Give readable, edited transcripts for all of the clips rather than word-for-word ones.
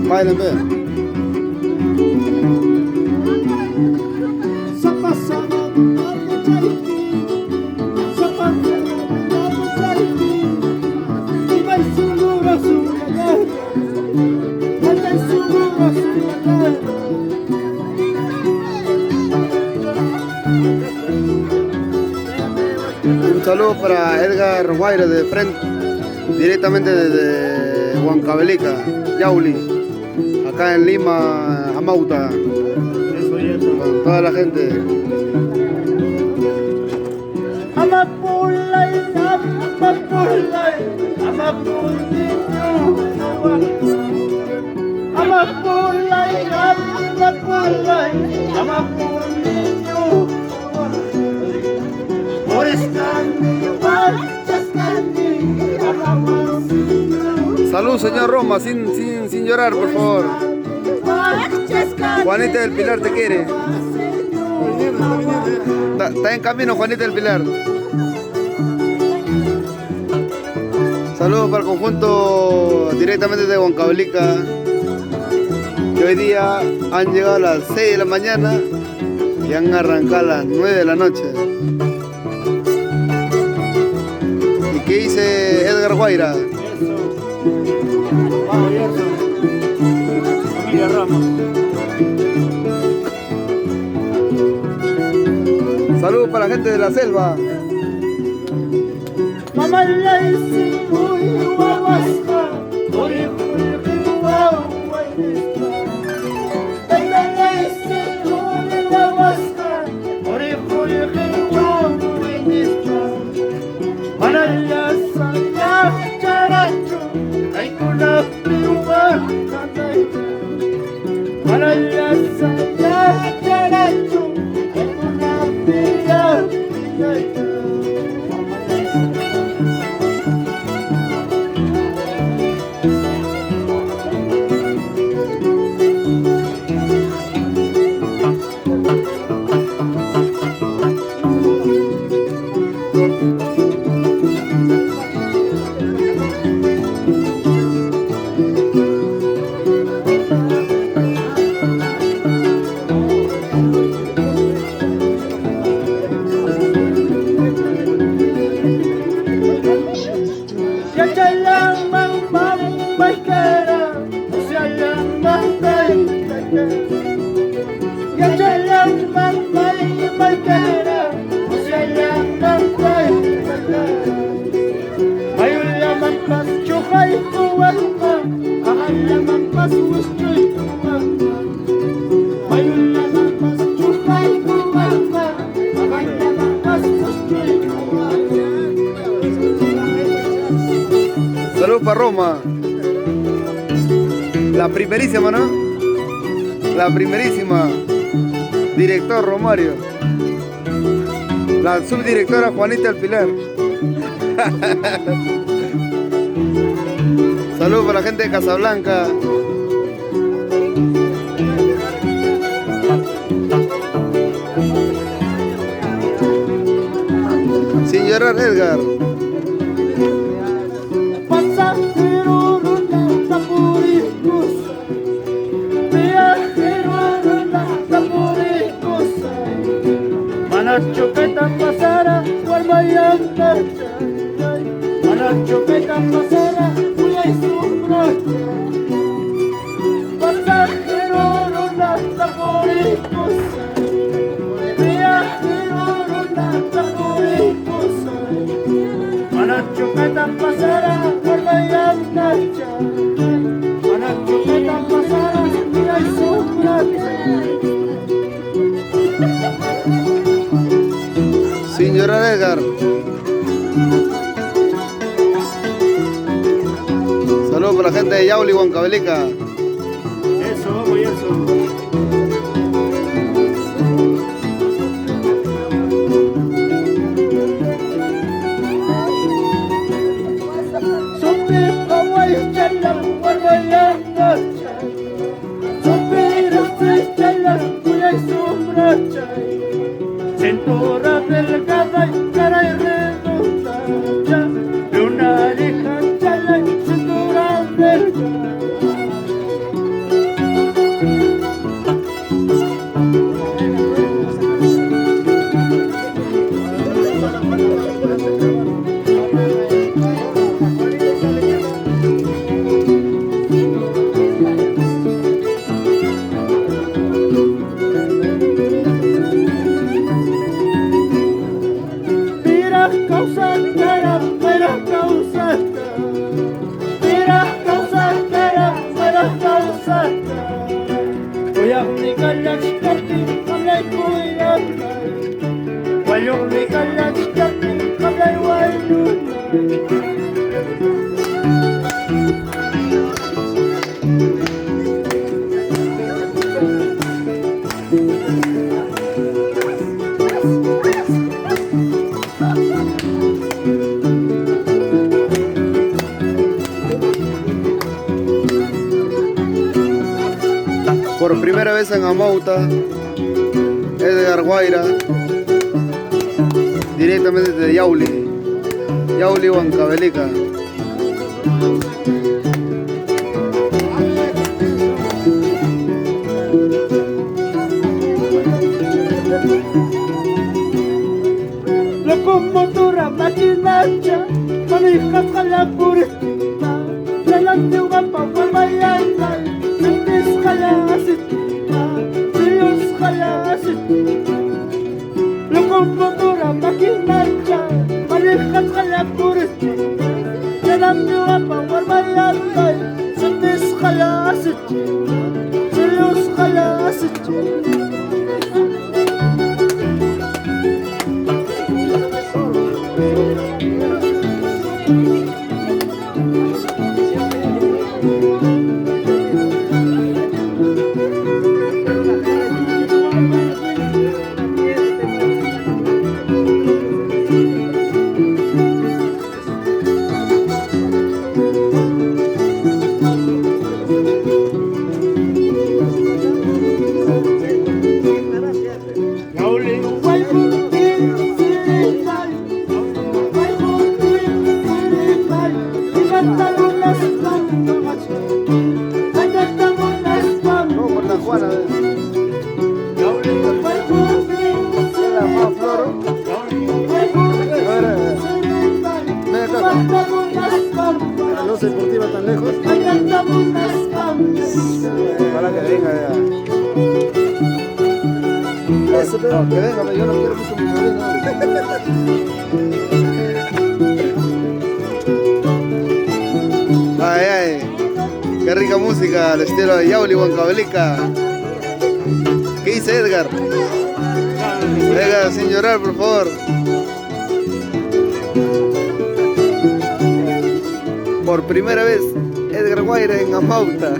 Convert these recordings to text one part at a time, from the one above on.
Bailen, ve. Un saludo para Edgar Guaira de frente, directamente desde Huancavelica, Yauli, acá en Lima, Amauta, con toda la gente. Salud, señor Roma, sin llorar, por favor. Juanita del Pilar te quiere. Está en camino, Juanita del Pilar. Saludos para el conjunto directamente de Huancavelica, que hoy día han llegado a las 6 de la mañana y han arrancado a las 9 de la noche. ¿Y qué dice Edgar Guaira? Vamos, Gerson. Familia Ramos. Saludos para la gente de la selva. Saludos para Roma. La primerísima, ¿no? La primerísima. Director Romario. La subdirectora Juanita del Pilar. Saludos para la gente de Casablanca. Sin llorar, Edgar. Chupeta pasara, guarmayanta, mana chupeta pasara, cuya y su brocha. Pasajero ronda taporicosa, viajero ronda taporicosa. Mana chupeta pasara, guarmayanta, mana chupeta pasara, cuya y su brocha. Sin llorar, Edgar. Saludos para la gente de Yauli, Huancavelica. Eso, vamos, eso. Cintura delgada y cara y redonda, de una oreja chala y Por primera vez en Amauta, Edgar Guaira, directamente de Yauli, Huancavelica. Locomotora maquinacha, manijas a la puerta, delante guapa guamayana, sentis jalasita, Dios jalasita. Locomotora maquinacha, manijas a la puerta, delante guapa guamayana, sentis jalasita, Dios jalasita. La luz deportiva tan lejos. Para que venga ya. Eso, pero que venga, yo no quiero mucho mi sobrino. Ay, ay, qué rica música al estilo de Yauli Huancavelica. ¿Qué dice Edgar? Edgar, sin llorar, por favor. Por primera vez, Edgar Guaira en Amauta.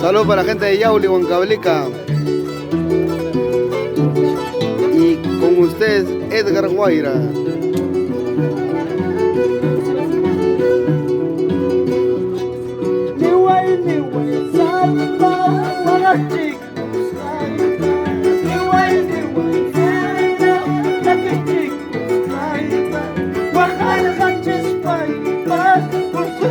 Saludos para la gente de Yauli, Huancavelica. Y con ustedes, Edgar Guaira. Por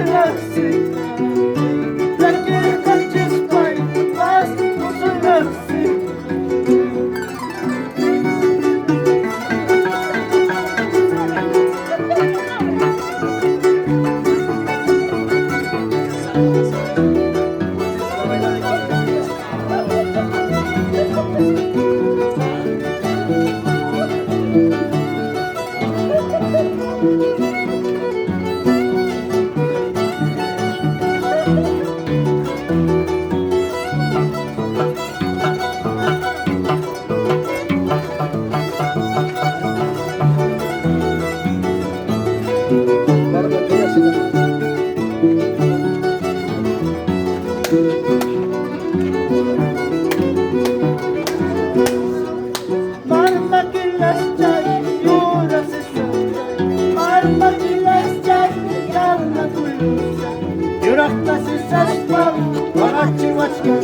chihuachcan,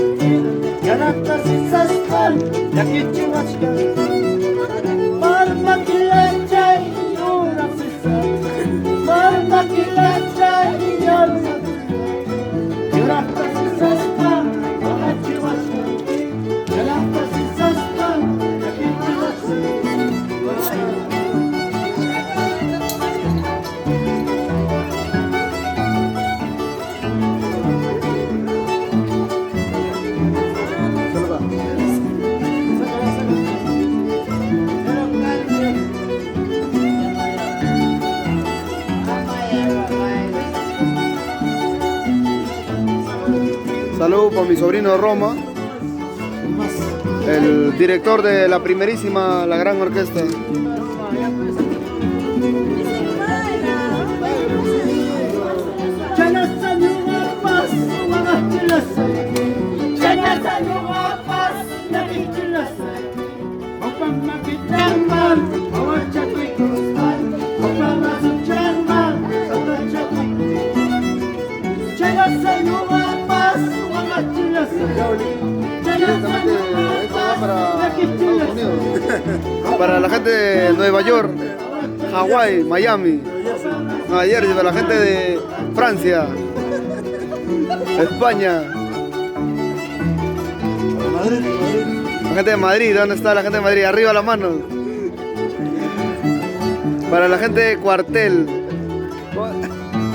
yanata sisaspan, yaki chihuachcan. Marma kilachay, yura sisas, marma kilachay, yura sisas. Yanata sisaspan, yaki chihuachcan, yanata sisaspan, yaki chihuachcan. Saludos para mi sobrino Roma, el director de la primerísima, la gran orquesta. Para la gente de Nueva York, Hawái, Miami, Nueva Jersey, para la gente de Francia, España, la gente de Madrid, ¿dónde está la gente de Madrid? Arriba las manos. Para la gente de Cuartel,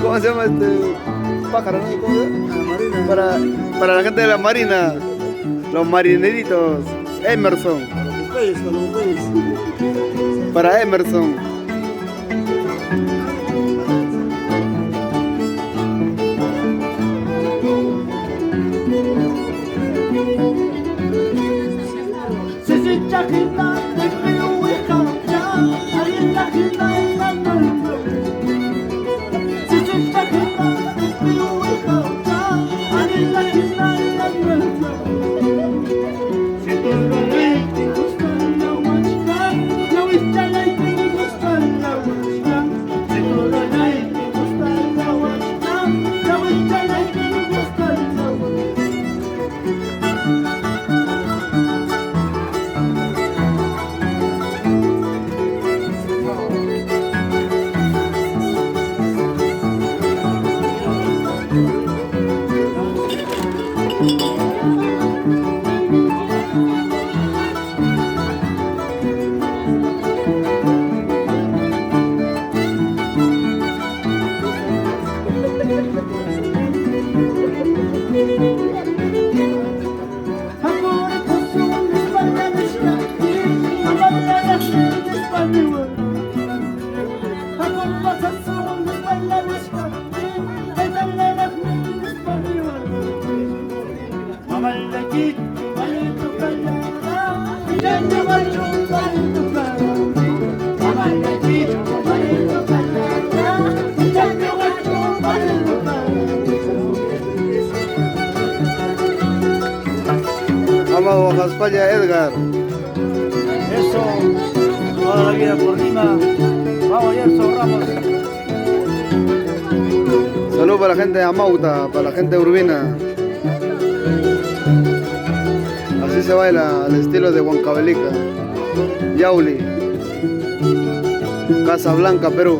¿cómo se llama este pájaro? ¿No? ¿Cómo se llama? Para la gente de la Marina, los marineritos, Emerson. Para Emerson. Vamos, Baja España, Edgar. Eso, toda la vida por Lima. Vamos, Yerso Ramos. Saludos para la gente de Amauta, para la gente de Urbina. Así se baila al estilo de Huancavelica. Yauli, Casa Blanca, Perú.